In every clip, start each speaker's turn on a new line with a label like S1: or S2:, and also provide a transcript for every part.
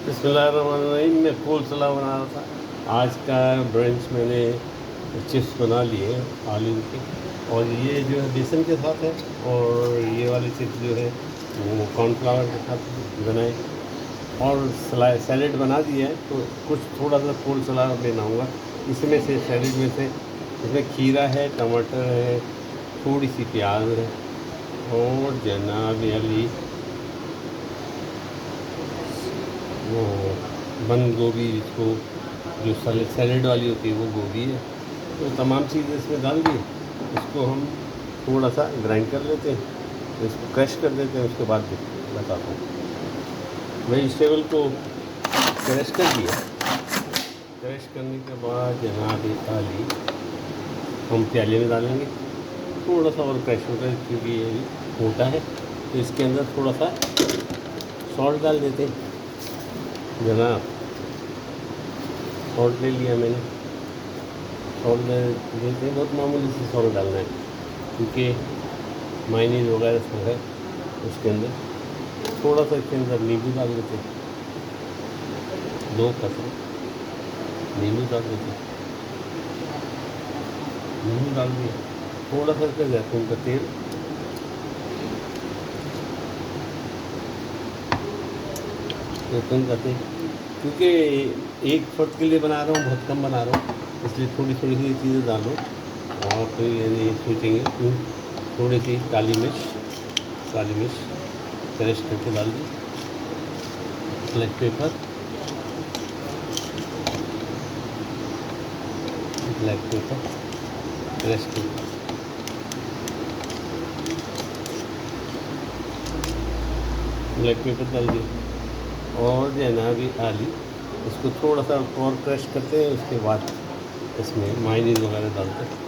S1: बिस्मिल्लाहिर्रहमानिर्रहीम। मैं फूल सलाद बना रहा था। आज का ब्रंच मैंने चिप्स बना लिए आलू के, और ये जो है बेसन के साथ है, और ये वाले चिप्स जो है वो कॉर्नफ्लावर के साथ बनाए, और सैलेड बना दिया है। तो कुछ थोड़ा सा फूल सलाद बनाऊँगा इसमें से, सैलेड में से। इसमें खीरा है, टमाटर है, थोड़ी सी प्याज है, और जनाब अली वो बंद गोभी, इसको जो सैलेड वाली होती है वो गोभी है। तो तमाम चीज़ें इसमें डाल दी। इसको हम थोड़ा सा ग्राइंड कर लेते हैं, तो इसको क्रश कर देते हैं। उसके बाद बताता हूँ। वेजिटेबल को क्रश कर दिया। क्रश करने के बाद जनाब आली हम प्याले में डालेंगे। थोड़ा सा और क्रश होगा क्योंकि ये मोटा है, तो इसके अंदर थोड़ा सा सॉल्ट डाल देते हैं। जनाब सॉल्ट ले लिया मैंने। सॉल्ट देते हैं, बहुत मामूली से सॉल्ट डालना है, क्योंकि मायनीज वगैरह सब है उसके अंदर। थोड़ा सा इसके अंदर नींबू डाल देते हैं, 2 कतरे नींबू डाल देते हैं। नींबू डाल दिया। थोड़ा सा इसका जैतून का तेल, जैतून का तेल, क्योंकि एक फर्द के लिए बना रहा हूँ, बहुत कम बना रहा हूँ, इसलिए थोड़ी थोड़ी सी चीज़ें डालो। और फिर ये सोचेंगे थोड़ी सी काली मिर्च क्रश करके डाल दी। ब्लैक पेपर क्रश करके, ब्लैक पेपर डाल दिया। और जनाबी आली इसको थोड़ा सा और क्रश करते हैं। उसके बाद इसमें मायनीज वगैरह डालते हैं।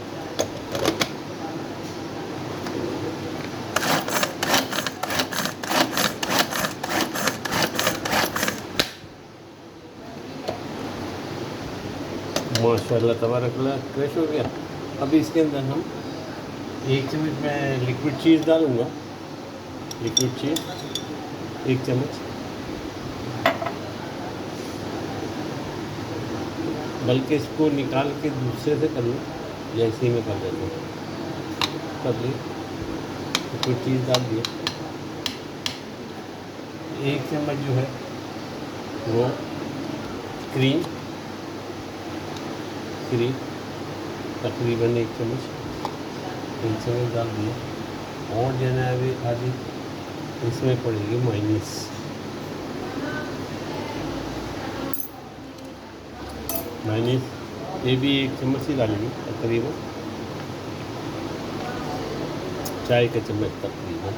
S1: माशाल्लाह तबारकल्लाह क्रश हो गया। अभी इसके अंदर हम 1 चम्मच में लिक्विड चीज़ डालूँगा। लिक्विड चीज़ 1 चम्मच, बल्कि इसको निकाल के दूसरे से कर लूँ या इसी में कर देता हूँ। कर ली, लिक्विड चीज़ डाल दिया। 1 चम्मच जो है वो क्रीम तकरीबन 1 चम्मच डाल दिया। और जनाब आदि इसमें पड़ेगी मायनीस। ये भी 1 चम्मच ही डालेंगे, तकरीबन चाय का चम्मच तकरीबन।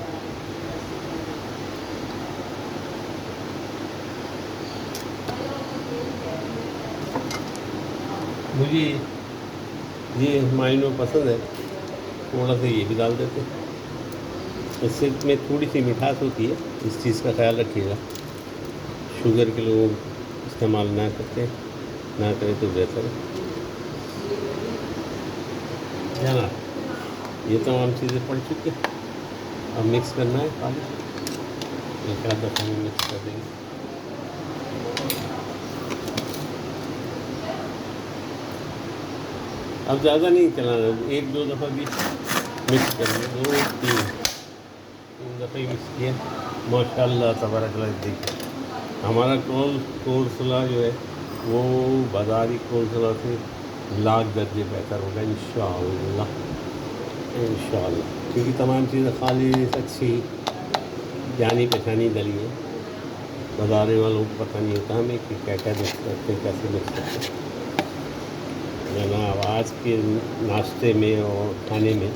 S1: मुझे ये मायनो पसंद है, थोड़ा सा ये भी डाल देते हैं। इससे में थोड़ी सी मिठास होती है, इस चीज़ का ख्याल रखिएगा। शुगर के लोग इस्तेमाल ना करें तो बेहतर है। जाना ये तमाम चीज़ें पड़ चुकी हैं। अब मिक्स करना है खाली, एक आध दफ़ा में मिक्स कर देंगे। अब ज़्यादा नहीं चलाना, 1-2 दफ़ा भी मिक्स करेंगे, 2-3 दफ़े ही मिक्स किया। माशाल्लाह तबारकल्लाह। देखिए हमारा कोलसला जो है वो बाज़ारी कोलसला से लाख दर्जे बेहतर होगा इंशाअल्लाह, क्योंकि तमाम चीज़ें खालिस अच्छी जानी पहचानी डली है। बाज़ार वालों को पता नहीं होता हमें कि क्या क्या मिक्स करते हैं, कैसे मिक्स करते हैं। जनाब आज के नाश्ते में और खाने में,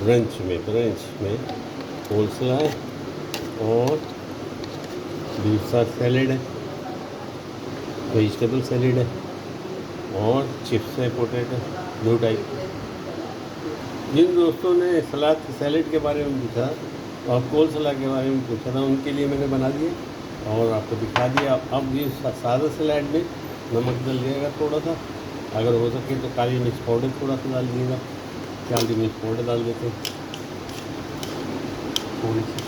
S1: ब्रंच में कोलस्ला है, और दूसरा सैलेड है, वेजिटेबल सैलेड है, और चिप्स है, पोटैटो, 2 टाइप। जिन दोस्तों ने सैलेड के बारे में पूछा और कोलस्ला के बारे में पूछा था, उनके लिए मैंने बना दिया और आपको दिखा दिया। अब ये सादा सैलेड में नमक डाल दिएगा थोड़ा सा, अगर हो सके तो काली मिर्च पाउडर थोड़ा सा डाल दीजिएगा। काली मिर्च पाउडर डाल देते हैं थोड़ी सी।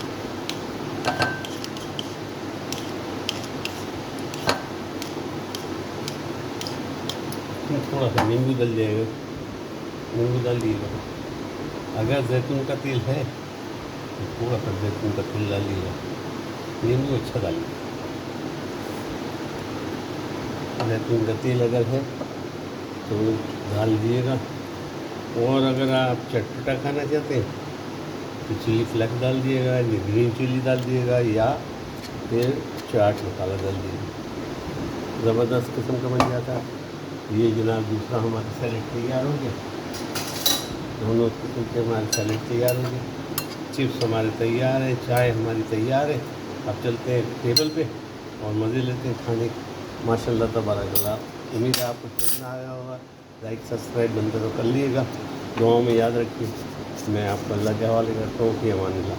S1: इसमें थोड़ा सा नींबू डल जाएगा, नींबू डाल दिएगा। अगर जैतून का तेल है तो थोड़ा सा जैतून का तेल डालिएगा, नींबू अच्छा डालिएगा। जैतून का तेल अगर है तो डाल दीजिएगा। और अगर आप चटपटा खाना चाहते हैं तो चिली फ्लेक्स डाल दिएगा, या ग्रीन चिली डाल दिएगा, या फिर चाट मसाला डाल दिएगा। ज़बरदस्त किस्म का बन जाता है। ये जनाब दूसरा हमारा सैलेड तैयार हो गया। दोनों किस्म के हमारे सैलेड तैयार हो गए। चिप्स हमारे तैयार है, चाय हमारी तैयार है। अब चलते हैं टेबल पे और मज़े लेते हैं खाने के। माशाल्लाह तबारकल्लाह। उम्मीद है आपको समझ में आया होगा। लाइक सब्सक्राइब बनता तो कर लीजिएगा। दुआओं में याद रखिए। मैं आपको अल्लाह के हवाले करता हूँ कि अमान अल्लाह।